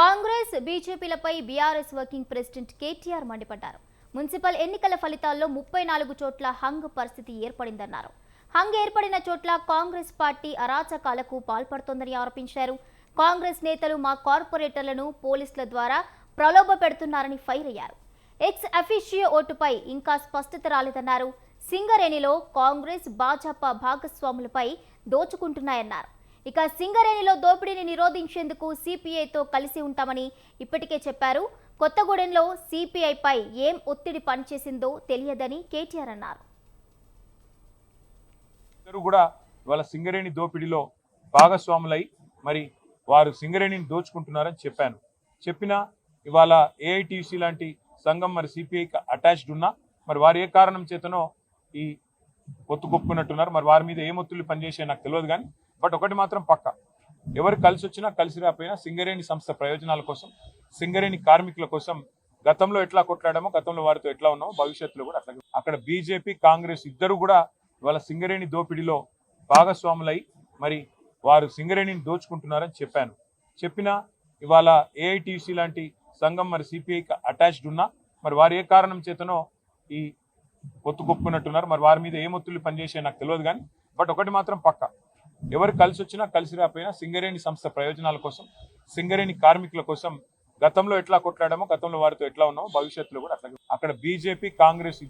కాంగ్రెస్ బీజేపీలపై BRS working president KTR మండిపడ్డారు. Municipal ఎన్నికల ఫలితాల్లో 34 చోట్ల హంగ్ పరిస్థితి ఏర్పడిందన్నారు. హంగ్ ఏర్పడిన చోట్ల కాంగ్రెస్ పార్టీ అరాచకాలకు పాల్పడుతోందని ఆరోపించారు. కాంగ్రెస్ నేతలు మా కార్పొరేటర్లను పోలీసుల ద్వారా ప్రలోభ పెడుతున్నారని ఫైర్ అయ్యారు. ఎక్స్ అఫీషియో ఓటుపై ఇంకా స్పష్టత రాలేదన్నారు. సింగరేణిలో కాంగ్రెస్ భాజపా భాగస్వాములపై దోచుకుంటున్నాయన్నారు. ఇక సింగరేణిలో దోపిడీని నిరోధించేందుకు సిపిఐతో కలిసి ఉంటామని ఇప్పటికే చెప్పారు. కొత్తగూడెంలో సిపిఐపై ఏం ఒత్తిడి పనిచేసిందో తెలియదని కేటీఆర్ అన్నారు. కూడా ఇవాళ సింగరేణి దోపిడీలో భాగస్వాములై మరి వారు సింగరేణిని దోచుకుంటున్నారని చెప్పినా ఇవాళ ఏఐటీసీ లాంటి సంఘం మరి సిపిఐకి అటాచ్డ్ ఉన్నా మరి వారు ఏ కారణం చేతనో ఈ పొత్తు కొప్పుకున్నట్టున్నారు. మరి వారి మీద ఏం ఒత్తిళ్లు పనిచేసే నాకు తెలియదు కానీ బట్ ఒకటి మాత్రం పక్క, ఎవరు కలిసి వచ్చినా కలిసి రాకపోయినా సింగరేణి సంస్థ ప్రయోజనాల కోసం, సింగరేణి కార్మికుల కోసం గతంలో ఎట్లా కొట్లాడామో, గతంలో వారితో ఎట్లా ఉన్నామో భవిష్యత్తులో కూడా అట్లా. అక్కడ బీజేపీ కాంగ్రెస్ ఇద్దరు కూడా ఇవాళ సింగరేణి దోపిడీలో భాగస్వాములై మరి వారు సింగరేణిని దోచుకుంటున్నారని చెప్పినా ఇవాళ ఏఐటీసీ లాంటి సంఘం మరి సిపిఐకి అటాచ్డ్ ఉన్నా మరి వారు ఏ కారణం చేతనో ఈ పొత్తు కొప్పుకున్నట్టున్నారు. మరి వారి మీద ఏం ఒత్తిళ్లు పనిచేసే నాకు తెలియదు కానీ బట్ ఒకటి మాత్రం పక్క, ఎవరు కలిసి వచ్చినా కలిసి రాకపోయినా సింగరేణి సంస్థ ప్రయోజనాల కోసం, సింగరేణి కార్మికుల కోసం గతంలో ఎట్లా కొట్లాడామో, గతంలో వారితో ఎట్లా ఉన్నామో భవిష్యత్తులో కూడా అట్లా. అక్కడ బీజేపీ కాంగ్రెస్